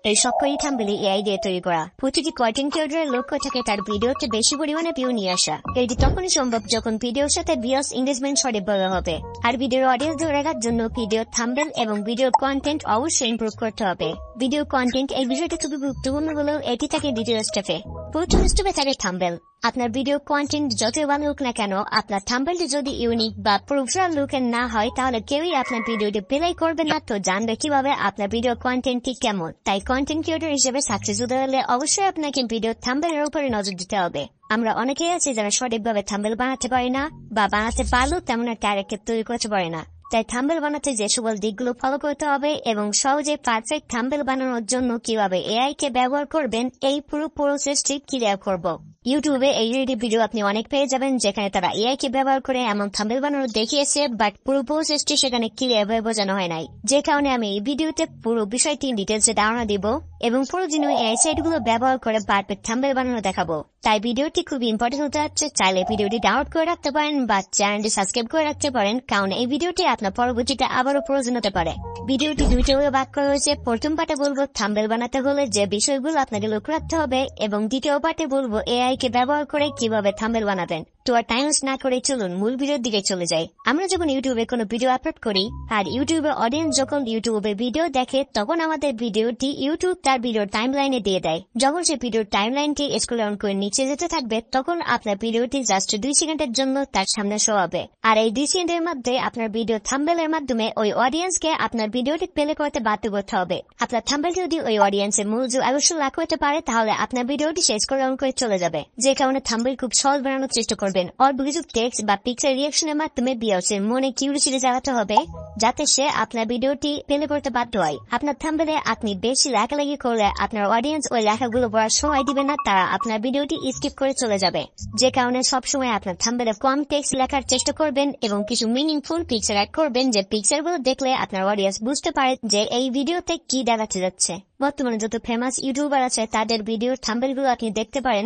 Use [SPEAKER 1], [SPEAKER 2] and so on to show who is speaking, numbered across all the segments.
[SPEAKER 1] এই সবকটি thumbnail AI দিয়ে তৈরি করা। প্রতিটি কন্টেন্ট ক্রিয়েটরের লক্ষ্য থাকে তার ভিডিওতে বেশি পরিমাণে ভিউ নিয়ে আসা। এটি তখনই সম্ভব যখন ভিডিওর সাথে ভিউয়ার্স এনগেজমেন্ট সঠিকভাবে হবে। আর ভিডিওর অডিয়েন্স ধরে রাখার জন্য ভিডিওর থাম্বনেল এবং ভিডিওর কন্টেন্ট অবশ্যই ইমপ্রুভ করতে হবে। ভিডিও কন্টেন্ট এই বিষয়টি খুবই গুরুত্বপূর্ণ হলেও এটি থাকে দ্বিতীয় স্টেপে। প্রথম স্টেপে থাকে থাম্বনেল। আপনার ভিডিও কন্টেন্ট যতই ভালো হোক না কেন, আপনার থাম্বনেলটি যদি ইউনিক বা প্রফেশনাল লুকের না হয় তাহলে কেউই আপনার ভিডিওটি প্লে করবে না। তো জানবে কিভাবে আপনার ভিডিও কন্টেন্টটি কেমন। তাই কন্টেন্ট ক্রিয়েটর হিসেবে সাকসেস হতে হলে অবশ্যই আপনাকে ভিডিও থাম্বনেলের উপরে নজর দিতে হবে। আমরা অনেকেই আছি যারা সঠিকভাবে থাম্বনেল বানাতে পারি না, বা বানাতে পারলেও তেমন একটা ক্যারেক্টার তৈরি করতে পারে না। তাই থাম্বনেল বানাতে যে সকল দিকগুলো ফলো করতে হবে এবং সহজে পারফেক্ট থাম্বনেল বানানোর জন্য কিভাবে এআই কে ব্যবহার করবেন, এই পুরো প্রসেসটি ক্লিয়ার করব। ইউটিউবে এই ভিডিও আপনি অনেক পেয়ে যাবেন যেখানে তারা এআই কে ব্যবহার করে এমন থাম্বনেল বানানো দেখিয়েছে, বাট পুরো প্রসেসটি সেখানে ক্লিয়ার ভাবে বোঝানো হয় নাই। যে কারণে আমি এই ভিডিওতে পুরো বিষয়টি ডিটেলসে ধারণা দিব এবং প্রয়োজনীয় এআই সাইটগুলো ব্যবহার করে পারফেক্ট থাম্বনেল বানানো দেখাবো। তাই ভিডিওটি খুবই ইম্পর্টেন্ট হতে যাচ্ছে। চাইলে ভিডিওটি ডাউনলোড করে রাখতে পারেন বা চ্যানেলটি সাবস্ক্রাইব করে রাখতে পারেন, কারণ এই ভিডিওটি আপনার পরবর্তীতে আবারও প্রয়োজন হতে পারে। ভিডিওটি দুইটা ভাগে ভাগ করা হয়েছে। প্রথম পার্টে বলবো থাম্বনেল বানাতে হলে যে বিষয়গুলো আপনাকে লক্ষ্য রাখতে হবে, এবং দ্বিতীয় পার্টে বলবো এআই কে ব্যবহার করে কিভাবে থাম্বনেল বানাবেন। তো আর টাইম ওয়েস্ট না করে চলুন মূল ভিডিওর দিকে চলে যাই। আমরা যখন ইউটিউবে কোনো ভিডিও আপলোড করি আর ইউটিউবের অডিয়েন্স যখন ইউটিউবে ভিডিও দেখে, তখন আমাদের ভিডিওটি ইউটিউব তার ভিডিওর টাইমলাইনে দিয়ে দেয়। যখন সে ভিডিওর টাইমলাইনটি স্ক্রল ডাউন করে নিচে যেতে থাকবে, তখন আপনার ভিডিওটি জাস্ট 2 সেকেন্ডের জন্য তার সামনে শো হবে। আর এই 2 সেকেন্ডের মধ্যে আপনার ভিডিও থাম্বনেলের মাধ্যমে ওই অডিয়েন্সকে আপনার ভিডিওটি প্লে করতে বাধ্য করতে হবে। আপনার থাম্বনেল যদি ওই অডিয়েন্সের মনোযোগ আকর্ষণ না করতে পারে, তাহলে আপনার ভিডিওটি শেষ স্ক্রল ডাউন করে চলে যাবে। যে কারণে থাম্বনেল খুব সহজ বানানোর চেষ্টা করবেন। অল্প কিছু টেক্সট বা পিকচার রিঅ্যাকশনের মাধ্যমে ভিউয়ার্সের মনে কিউরিওসিটি জাগাতে হবে, যাতে সে আপনার ভিডিওটি প্লে করতে বাধ্য হয়। আপনার থাম্বনেলে আপনি বেশি লেখালেখি করলে আপনার অডিয়েন্স ওই লেখাগুলো পড়ার সময় দিবে না, তারা আপনার ভিডিওটি স্কিপ করে চলে যাবে। যে কারণে সবসময় আপনার থাম্বনেলে কম টেক্সট লেখার চেষ্টা করবেন এবং কিছু মিনিংফুল পিকচার অ্যাড করবেন, যে পিকচারগুলো দেখলে আপনার অডিয়েন্স বুঝতে পারে যে এই ভিডিওতে কি দেখাতে যাচ্ছে। বর্তমানে যত ফেমাস ইউটিউবার আছে তাদের ভিডিওর থাম্বনেলগুলো আপনি দেখতে পারেন,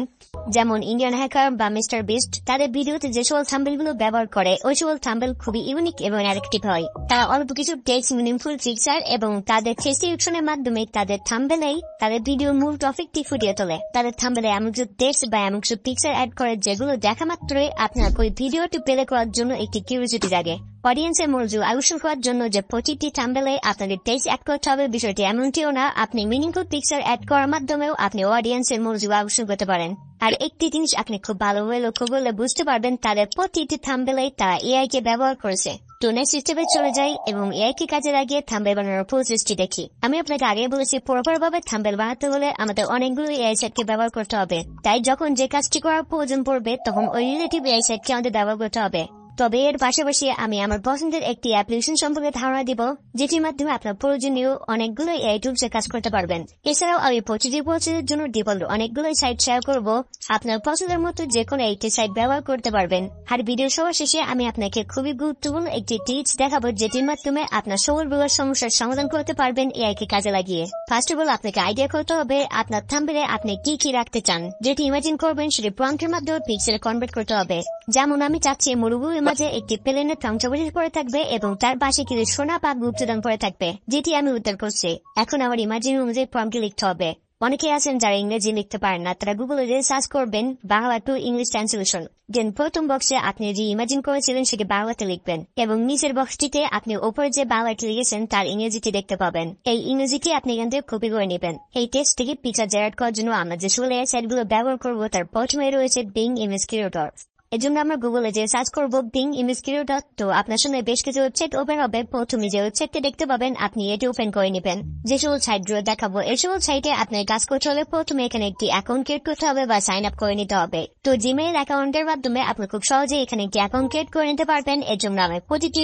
[SPEAKER 1] যেমন ইন্ডিয়ান হ্যাকার বা মিস্টার বিস্ট। তাদের ভিডিওতে যে সকল থাম্বনেলগুলো ব্যবহার করে, ওই সকল থাম্বনেল খুবই ইউনিক এবং অ্যাট্রাকটিভ হয়। তারা অল্প কিছু টেক্সট, মিনিংফুল পিকচার এবং তাদের ডেসক্রিপশনের মাধ্যমে তাদের থাম্বনেলেই তাদের ভিডিওর মূল টপিকটি ফুটিয়ে তোলে। তাদের থাম্বনেলে এমন কিছু টেক্সট বা এমন কিছু পিকচার অ্যাড করে যেগুলো দেখা মাত্রই আপনার ওই ভিডিওটি প্লে করার জন্য একটি কিউরিওসিটি জাগে। অডিয়েন্সের মনোযোগ আকর্ষণ করার জন্য যে প্রতিটি থাম্বনেলে আপনাদের টেক্সট অ্যাড করতে হবে, বিষয়টি এমনটিও না। আপনি মিনিংফুল পিকচার অ্যাড করার মাধ্যমেও আপনি অডিয়েন্সের মনোযোগ আকর্ষণ করতে পারেন। আর একটি জিনিস আপনি খুব ভালোভাবে লক্ষ্য করলে বুঝতে পারবেন, তাদের প্রতিটি থাম্বনেলে তারা এআই কে ব্যবহার করেছে। তো নেক্সট স্টেপে চলে যাই এবং এআই কে কাজে লাগিয়ে থাম্বনেল বানানোর প্রসেসটি দেখি। আমি আপনাকে আগে বলেছি, প্রপারভাবে থাম্বনেল বানাতে হলে আমাদের অনেকগুলো এআই সাইটকে ব্যবহার করতে হবে। তাই যখন যে কাজটি করার প্রয়োজন পড়বে, তখন ওই রিলেটিভ এআই সাইটকে আমাদের ব্যবহার করতে হবে। তবে এর পাশাপাশি আমি আমার পছন্দের একটি অ্যাপ্লিকেশন সম্পর্কে ধারণা দিব, যেটির মাধ্যমে আপনার প্রয়োজনীয় অনেকগুলো এআই টুলসে কাজ করতে পারবেন। এছাড়াও আমি প্রতিটি প্রসেসের জন্য ডিফল্ট অনেকগুলো সাইট শেয়ার করব। আপনার পছন্দের মতো যে কোনো একটি সাইট ব্যবহার করতে পারবেন। আর ভিডিও সবার শেষে আমি আপনাকে খুবই গুরুত্বপূর্ণ একটি টিপস দেখাবো, যেটির মাধ্যমে আপনার সকল প্রকার সমস্যার সমাধান করতে পারবেন এআই কে কাজে লাগিয়ে। ফার্স্ট অফ অল আপনাকে আইডিয়া করতে হবে আপনার থাম্বনেলে আপনি কি কি রাখতে চান। যেটি ইমাজিন করবেন সেটি প্রম্পটের মাধ্যমে পিক্সেলে কনভার্ট করতে হবে। যেমন আমি চাচ্ছি মরুভূমির মাঝে একটি প্লেনের ধ্বংসাবশেষ পড়ে থাকবে এবং তার পাশে কিছু সোনা বা গুপ্তধন পড়ে থাকবে, যেটি আমি উদ্ধার করছি। এখন আমার ইমাজিন অনুযায়ী প্রম্পটে লিখতে হবে। অনেকে আছেন যারা ইংরেজি লিখতে পারেন না, তারা গুগলে সার্চ করবেন বাংলা টু ইংলিশ ট্রান্সলেশন। দেন প্রথম বক্সে আপনি যে ইমাজিন করেছিলেন সেটি বাংলাতে লিখবেন এবং নিচের বক্সটিতে আপনি ওপরে যে বাংলাটি লিখেছেন তার ইংরেজিটি দেখতে পাবেন। এই ইংরেজিটি আপনি এখান থেকে কপি করে নেবেন। এই টেক্সট থেকে পিকচার জেনারেট করার জন্য আমরা যে সকল এআই সাইটগুলো ব্যবহার করবো, তার প্রথমে রয়েছে বিং ইমেজ ক্রিয়েটর। এজন্য আমরা গুগলে যে সার্চ করবো বিং ইমেজ ক্রিয়েটর। তো আপনার সঙ্গে বেশ কিছু ওয়েবসাইট ওপেন হবে। প্রথমে যে ওয়েবসাইটটি দেখতে পাবেন আপনি এটি ওপেন করে নেবেন। যে সকল সাইটগুলো দেখাবো, এই সকল সাইটে আপনার কাজ করতে হলে প্রথমে এখানে একটি অ্যাকাউন্ট ক্রিয়েট করতে হবে বা সাইন আপ করে নিতে হবে। তো জিমেইল অ্যাকাউন্টের মাধ্যমে আপনি খুব সহজে এখানে একটি অ্যাকাউন্ট ক্রিয়েট করে নিতে পারবেন। এর জন্য আমি প্রতিটি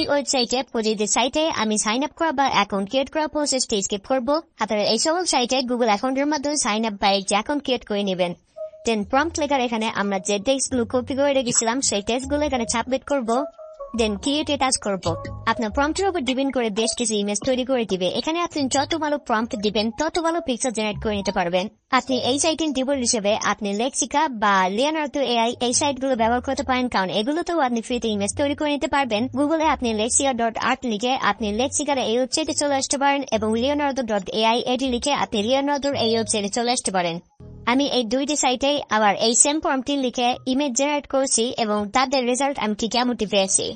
[SPEAKER 1] সাইটে আমি সাইন আপ করা বা অ্যাকাউন্ট ক্রিয়েট করা প্রসেসটি স্কিপ করবো। আপনারা এই সকল সাইটে গুগল অ্যাকাউন্টের মাধ্যমে সাইন আপ বা একটি অ্যাকাউন্ট ক্রিয়েট করে নেবেন। দেন প্রম্পট লেখার এখানে আমরা যে টেক্সটগুলো কপি করে রেখেছিলাম সেই টেক্সটগুলো এখানে সাবমিট করব। দেন ক্রিয়েটে টাচ করব। আপনার প্রম্পটের উপর ডিপেন্ড করে বেশ কিছু ইমেজ তৈরি করে দিবে। এখানে আপনি যত ভালো প্রম্পট দিবেন তত ভালো পিকচার জেনারেট করে নিতে পারবেন। আপনি এই সাইটের টিউবর হিসেবে আপনি লেক্সিকা বা লিওনার্দো এআই এই সাইটগুলো ব্যবহার করতে পারেন, কারণ এগুলোতেও আপনি ফ্রিতে ইমেজ তৈরি করে নিতে পারবেন। গুগলে আপনি লেক্সিকা.আর্ট লিখে আপনি লেক্সিকার এই ওয়েবসাইটে চলে আসতে পারেন এবং লিওনার্দো.এআই এটি লিখে আপনি লিওনার্দোর এই ওয়েবসাইটে চলে আসতে পারেন। আমি এই দুইটি সাইটে আবার এই সেম প্রম্পটটি লিখে ইমেজ জেনারেট করছি এবং তাদের রেজাল্ট আমি ঠিক এমনটি পেয়েছি।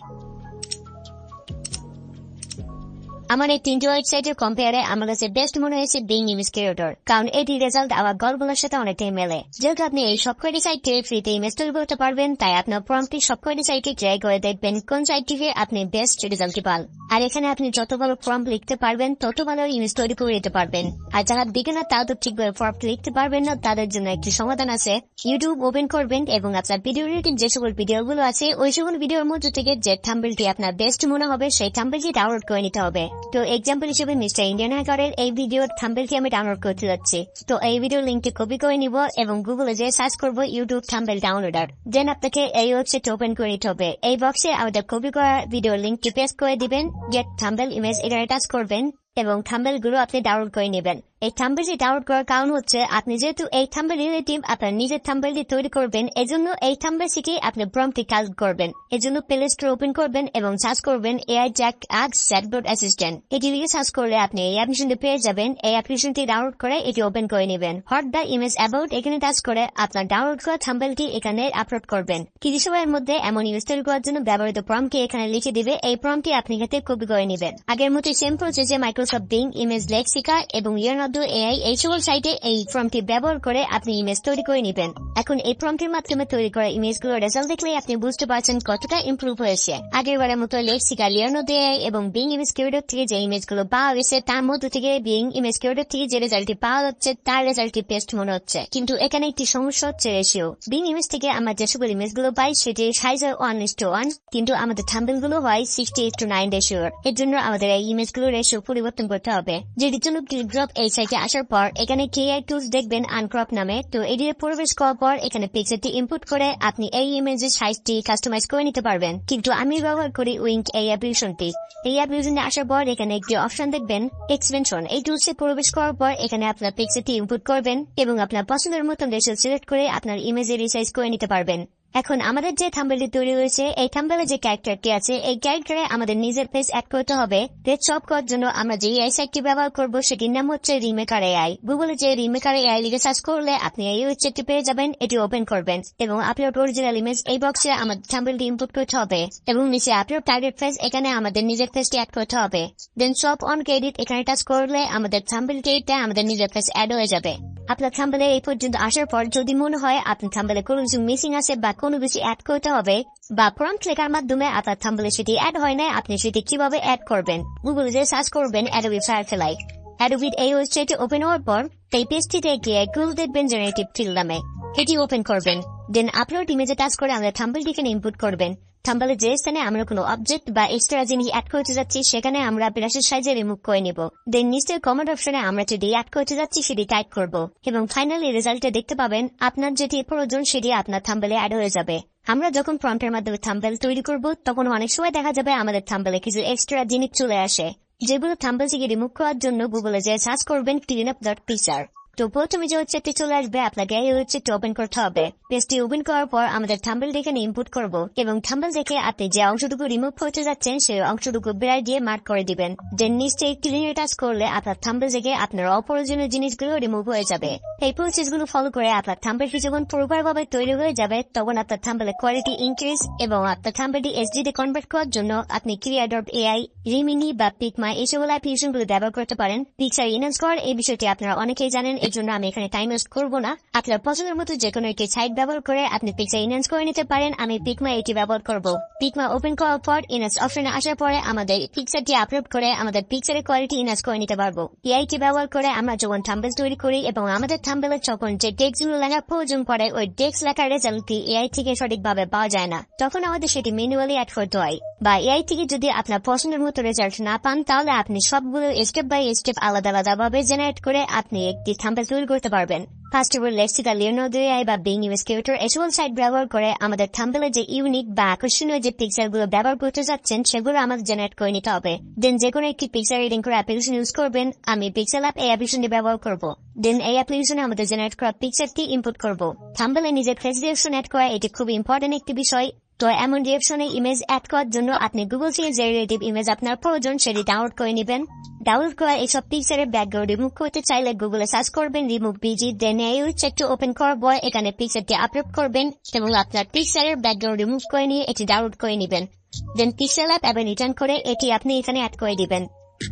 [SPEAKER 1] আমার এই তিনটি ওয়েবসাইটের কম্পেয়ারে আমার কাছে বেস্ট মনে হয়েছে বিং ইমেজ ক্রিয়েটর, কারণ এটির রেজাল্ট আমার গল্পগুলোর সাথে অনেকটাই মেলে। যেহেতু আপনি এই সব কয়টি সাইটে ফ্রিতে ইমেজ তৈরি করতে পারবেন, তাই আপনার প্রম্পটটি সব কয়টি সাইটে ট্রাই করে দেখবেন কোন সাইট থেকে আপনি বেস্ট রেজাল্টটি পান। আর এখানে আপনি যত ভালো প্রম্পট লিখতে পারবেন তত ভালো ইমেজ তৈরি করে দিতে পারবেন। আর যারা বিগিনার তারা তো ঠিকভাবে প্রম্পট লিখতে পারবেন না, তাদের জন্য একটি সমাধান আছে। ইউটিউব ওপেন করবেন এবং আপনার ভিডিও রিলেটেড যে সকল ভিডিওগুলো আছে ওই সকল ভিডিওর মধ্যে থেকে যে থাম্বনেলটি আপনার বেস্ট মনে হবে সেই থাম্বনেলটি ডাউনলোড করে নিতে হবে। তো এক্সাম্পল হিসেবে মিস্টার ইন্ডিয়ান হ্যাকারের এই ভিডিওর থাম্বনেলটি আমি ডাউনলোড করতে যাচ্ছি। তো এই ভিডিওর লিঙ্কটি কপি করে নিব এবং গুগলে যে সার্চ করব ইউটিউব থাম্বনেল ডাউনলোডার। দেন আপনাকে এই ওয়েবসাইট ওপেন করে নিতে হবে। এই বক্সে আমাদের কপি করা ভিডিওর লিঙ্কটি পেস্ট করে দিবেন। গেট থাম্বনেল ইমেজ এখানে টাচ করবেন এবং থাম্বনেল গুলো আপনি ডাউনলোড করে নেবেন। এই থাম্বনেলটি ডাউনলোড করার কারণ হচ্ছে আপনি যেহেতু এই থাম্বনেল রিলেটিভ আপনার নিজের থাম্বনেলটি তৈরি করবেন, এজন্য এই থাম্বনেল শিখে আপনি প্রম্পটটি কাজ করবেন। এজন্য প্লে স্টোর ওপেন করবেন এবং সার্চ করবেন এআই জ্যাক আক্স চ্যাটবট অ্যাসিস্ট্যান্ট। এটি লিখে সার্চ করলে আপনি এই অ্যাপ্লিকেশনটি পেয়ে যাবেন। এই অ্যাপ্লিকেশনটি ডাউনলোড করে এটি ওপেন করে নেবেন। হট দ্য ইমেজ অ্যাবাউট এখানে টাচ করে আপনার ডাউনলোড করা থাম্বনেলটি এখানে আপলোড করবেন। কিছু সময়ের মধ্যে এমন ইমেজ তৈরি করার জন্য ব্যবহৃত প্রম্পটটি এখানে লিখে দিবে। এই প্রম্পটটি আপনি এখানে কপি করে নেবেন। আগের মতোই সেম প্রসেসে মাইক্রোসফট বিং ইমেজ লেক্সিকা এবং লিওনার্দো এআই এই সকল সাইটে এই প্রম্পটটি ব্যবহার করে আপনি ইমেজ তৈরি করে নেবেন। এখন এই প্রম্পটের মাধ্যমে তৈরি করা ইমেজগুলোর রেজাল্ট দেখলে আপনি বুঝতে পারছেন কতটা ইমপ্রুভ হয়েছে। আগের বারের মতো লেক্সিকা, লিওনার্দো এআই এবং বিং ইমেজ ক্রিয়েটর থেকে যে ইমেজগুলো পাওয়া গেছে তার মধ্যে থেকে বিং ইমেজ ক্রিয়েটর থেকে যে রেজাল্টটি পাওয়া যাচ্ছে তার রেজাল্টটি বেস্ট মনে হচ্ছে। কিন্তু এখানে একটি সমস্যা হচ্ছে রেশিও। বিং ইমেজ থেকে আমরা যে সকল ইমেজগুলো পাই সেটি সাইজ হয় 1:1, কিন্তু আমাদের থাম্বনেলগুলো হয় 60:9 রেশিওর। এর জন্য আমাদের এই ইমেজগুলোর রেশিও পরিবর্তন করতে হবে। যেটির জন্য ক্লিকড্রপ এই সাইটে আসার পর এখানে কেআই টুলস দেখবেন আনক্রপ নামে। তো এটিতে প্রবেশ করার পর এখানে পিকচারটি ইনপুট করে আপনি এই ইমেজের সাইজটি কাস্টমাইজ করে নিতে পারবেন। কিন্তু আমি ব্যবহার করি উইঙ্ক এই অ্যাপ্লিকেশনটি। এই অ্যাপ্লিকেশনে আসার পর এখানে একটি অপশন দেখবেন এক্সপেনশন। এই টুলসে প্রবেশ করার পর এখানে আপনার পিকচারটি ইনপুট করবেন এবং আপনার পছন্দের মতন রেশিও সিলেক্ট করে আপনার ইমেজে রিসাইজ করে নিতে পারবেন। এখন আমাদের যে থাম্বনেলটি তৈরি হয়েছে এই থাম্বনেলে যে ক্যারেক্টারটি আছে এই ক্যারেক্টারে আমাদের নিজের পেজ অ্যাড করতে হবে। পেজ সব করার জন্য আমরা যে এআই সাইটটি ব্যবহার করব সেটির নাম হচ্ছে রিমেকার এআই। গুগলে যে রিমেকার এআই লিখে সার্চ করলে আপনি এই ওয়েবসাইটটি পেয়ে যাবেন। এটি ওপেন করবেন এবং আপলোড অরিজিনাল ইমেজ এই বক্সে আমাদের থাম্বনেলটি ইনপুট করতে হবে এবং নিচে আপলোড টার্গেট পেজ এখানে আমাদের নিজের পেজটি অ্যাড করতে হবে। দেন শপ অন ক্রেডিট এখানে টাচ করলে আমাদের থাম্বনেলটিতে আমাদের নিজের পেজ অ্যাড হয়ে যাবে। আপনার থাম্বনেলে এই পর্যন্ত আসার পর যদি মনে হয় আপনার থাম্বনেলে কোনো কিছু মিসিং আছে বা কোনো কিছু অ্যাড করতে হবে বা প্রম্পট লেখার মাধ্যমে আপনার থাম্বনেলে সেটি অ্যাড হয় না, আপনি সেটি কিভাবে অ্যাড করবেন গুগলে যে সার্চ করবেন অ্যাডোবি ফায়ারফ্লাই। অ্যাডোবির এই ওয়েবসাইটে ওপেন হওয়ার পর এই পেজটিতে গিয়ে গুগল দেখবেন জেনারেটিভ ফিল নামে, এটি ওপেন করবেন। দেন আপলোড ইমেজে টাচ করে আমাদের থাম্বনেলটিকে ইনপুট করবেন। থাম্বনেলে যে স্থানে আমরা কোনো অবজেক্ট বা এক্সট্রা জিনিস অ্যাড করতে যাচ্ছি সেখানে আমরা ব্রাশের সাইজে রিমুভ করে নিব। দেন নিচের কমেন্ট অপশনে আমরা যেটি অ্যাড করতে যাচ্ছি সেটি টাইপ করব এবং ফাইনালি রেজাল্টে দেখতে পাবেন আপনার যেটি প্রয়োজন সেটি আপনার থাম্বনেলে অ্যাড হয়ে যাবে। আমরা যখন প্রম্পটের মাধ্যমে থাম্বনেল তৈরি করব তখন অনেক সময় দেখা যাবে আমাদের থাম্বনেলে কিছু এক্সট্রা জিনিস চলে আসে, যেগুলো থাম্বনেল থেকে রিমুভ করার জন্য গুগলে যে সার্চ করবেন cleanup.picture। তো প্রথমে যে ওয়েবসাইটটি চলে আসবে আপনাকে এই ওয়েবসাইটটি ওপেন করতে হবে। পেজটি ওপেন করার পর আমাদের থাম্বনেল এখানে ইনপুট করব এবং থাম্বনেল দেখে আপনি যে অংশটুকু রিমুভ করতে যাচ্ছেন সেই অংশটুকু ব্রাশ দিয়ে মার্ক করে দিবেন। দেন নিচে ক্লিনে টাচ করলে আপনার থাম্বনেল থেকে আপনার অপ্রয়োজনীয় জিনিসগুলো রিমুভ হয়ে যাবে। এই প্রসেসগুলো ফলো করে আপনার থাম্বনেলটি যখন প্রপারভাবে তৈরি হয়ে যাবে তখন আপনার থাম্বনেলের কোয়ালিটি ইনক্রিজ এবং আপনার থাম্বনেলটি এইচডি তে কনভার্ট করার জন্য আপনি ক্রিয়া.এআই, রিমিনি বা পিকমা এই সকল অ্যাপ্লিকেশনগুলো ব্যবহার করতে পারেন। পিকচার ইনহ্যান্স করার এই বিষয়টি আপনারা অনেকেই জানেন, এর জন্য আমি এখানে টাইম ওয়েস্ট করব না। আপনার পছন্দের মতো যে কোনো একটি সাইট ব্যবহার করে আপনি পিকচার ইনহ্যান্স করে নিতে পারেন। আমি পিকমা এটি ব্যবহার করব। পিকমা ওপেন করার পর ইনহ্যান্স অপশনে আসার পরে আমাদের পিকচারটি আপলোড করে আমাদের পিকচারের কোয়ালিটি ইনহ্যান্স করে নিতে পারবো। এআইটি ব্যবহার করে আমরা যখন থাম্বনেল তৈরি করি এবং আমাদের থাম্বনেলে যখন যে টেক্সটগুলো লেখার প্রয়োজন পড়ে ওই টেক্সট লেখার রেজাল্টটি এআই থেকে সঠিকভাবে পাওয়া যায় না, তখন আমাদের সেটি ম্যানুয়ালি অ্যাড করতে হয়। বা এআই থেকে যদি আপনার পছন্দের মতো রেজাল্ট না পান তাহলে আপনি সবগুলো স্টেপ বাই স্টেপ আলাদা আলাদা ভাবে জেনারেট করে আপনি একটি থাম্বনেল তৈরি করতে পারবেন। First of all let's the Leonardo AI বা বিং ইমেজ ক্রিয়েটর এসব সাইট ব্যবহার করে আমাদের থাম্বনেলে যে ইউনিক বা আকর্ষণীয় যে পিকচারগুলো ব্যবহার করতে যাচ্ছেন সেগুলো আমাদের জেনারেট করে নিতে হবে। দেন যে কোনো একটি পিকচার এডিটিং করে অ্যাপ্লিকেশন ইউজ করবেন। আমি পিক্সেল অ্যাপ এই অ্যাপ্লিকেশনটি ব্যবহার করব। দেন এই অ্যাপ্লিকেশনে আমাদের জেনারেট করা পিকচারটি ইনপুট করব। থাম্বনেলে নিজের ফেস রিঅ্যাকশন অ্যাড করা এটি খুব ইম্পর্টেন্ট একটি বিষয়। তো এমন রিঅ্যাকশনে ইমেজ অ্যাড করার জন্য আপনি গুগল থেকে যে রিলেটিভ ইমেজ আপনার প্রয়োজন সেটি ডাউনলোড করে নেবেন। ডাউনলোড করা এইসব পিকচারের ব্যাকগ্রাউন্ড রিমুভ করতে চাইলে গুগলে সার্চ করবেন রিমুভ বিজি, দেন এই ওয়েবসাইটটি ওপেন করার পর এখানে পিকচারটি আপলোড করবেন এবং আপনার পিকচারের ব্যাকগ্রাউন্ড রিমুভ করে নিয়ে এটি ডাউনলোড করে নেবেন। দেন পিক্সেল অ্যাপ এবং রিটার্ন করে এটি আপনি এখানে অ্যাড করে দিবেন।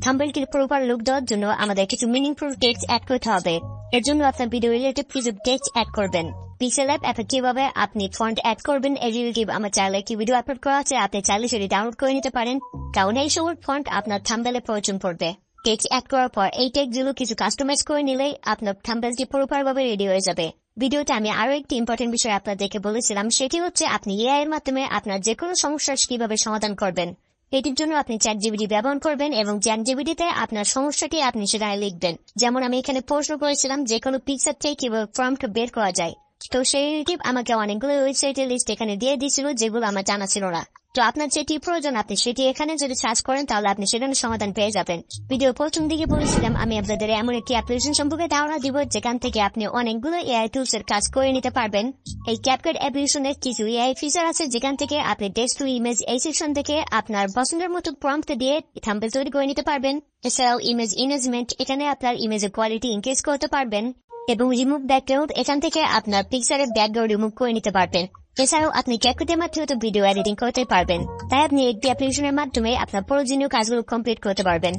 [SPEAKER 1] থাম্বনেলটির প্রপার লুক দেওয়ার জন্য আমাদের কিছু মিনিংফুল টেক্সট অ্যাড করতে হবে। এর জন্য আপনার ভিডিও রিলেটেড কিছু টেক্সট অ্যাড করবেন। পিক্সেল অ্যাপে কিভাবে আপনি ফন্ট অ্যাড করবেন এই রিলেটিভ আমার চ্যানেলে একটি ভিডিও আপলোড করা আছে, আপনি চাইলে সেটি ডাউনলোড করে নিতে পারেন, কারণ এই সব ফন্ট আপনার থাম্বনেলে প্রয়োজন পড়বে। টেক্সট অ্যাড করার পর এই টেক্সটগুলো কিছু কাস্টমাইজ করে নিলেই আপনার থাম্বনেলটি প্রপারভাবে রেডি হয়ে যাবে। ভিডিওতে আমি আরো একটি ইম্পর্টেন্ট বিষয় আপনাদেরকে বলেছিলাম, সেটি হচ্ছে আপনি এআই এর মাধ্যমে আপনার যে কোনো সমস্যার কিভাবে সমাধান করবেন। এটির জন্য আপনি চ্যাটজিপিটি ব্যবহার করবেন এবং চ্যাটজিপিটিতে আপনার সমস্যাটি আপনি সেখানে লিখবেন। যেমন আমি এখানে প্রশ্ন করেছিলাম যে কোনো পিকচার থেকে কিভাবে প্রম্পট বের করা যায়। তো সেই রিলেটিভ আমাকে অনেকগুলো ওয়েবসাইটের লিস্ট এখানে দিয়ে দিয়েছিল যেগুলো আমার জানা ছিল না। তো আপনার যেটি প্রয়োজন আপনি সেটি এখানে যদি সার্চ করেন তাহলে আপনি সেখানে সমাধান পেয়ে যাবেন। ভিডিও প্রথম দিকে বলেছিলাম আমি আপনাদের এমন একটি অ্যাপ্লিকেশন সম্পর্কে ধারণা দিব যেখান থেকে আপনি অনেকগুলো এআই টুলস এর কাজ করে নিতে পারবেন। এই ক্যাপকাট অ্যাপ্লিকেশনের কিছু এআই ফিচার আছে যেখান থেকে আপনি টেক্সট টু ইমেজ এই সেকশন থেকে আপনার পছন্দের মতো প্রম্পট দিয়ে থাম্বনেল তৈরি করে নিতে পারবেন। এছাড়াও ইমেজ এনহেন্সমেন্ট, এখানে আপনার ইমেজের কোয়ালিটি ইনক্রিজ করতে পারবেন এবং রিমুভ ব্যাকগ্রাউন্ড, এখান থেকে আপনার পিকচারের ব্যাকগ্রাউন্ড রিমুভ করে নিতে পারবেন। এছাড়াও আপনি ক্যাপকাটের মাধ্যমে তো ভিডিও এডিটিং করতে পারবেন, তাই আপনি একটি অ্যাপ্লিকেশনের মাধ্যমে আপনার প্রয়োজনীয় কাজগুলো কমপ্লিট করতে পারবেন।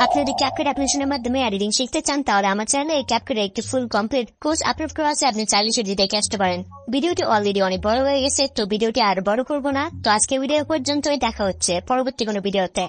[SPEAKER 1] আপনি যদি ক্যাপকাট অ্যাপ্লিকেশনের মাধ্যমে এডিটিং শিখতে চান তাহলে আমার চ্যানেলে এই ক্যাপকাটের একটি ফুল কমপ্লিট কোর্স আপলোড করা আছে, আপনি চাইলে সেটি দেখে আসতে পারেন। ভিডিওটি অলরেডি অনেক বড় হয়ে গেছে, তো ভিডিওটি আর বড় করবো না। তো আজকে ভিডিও পর্যন্তই, দেখা হচ্ছে পরবর্তী কোনো ভিডিওতে।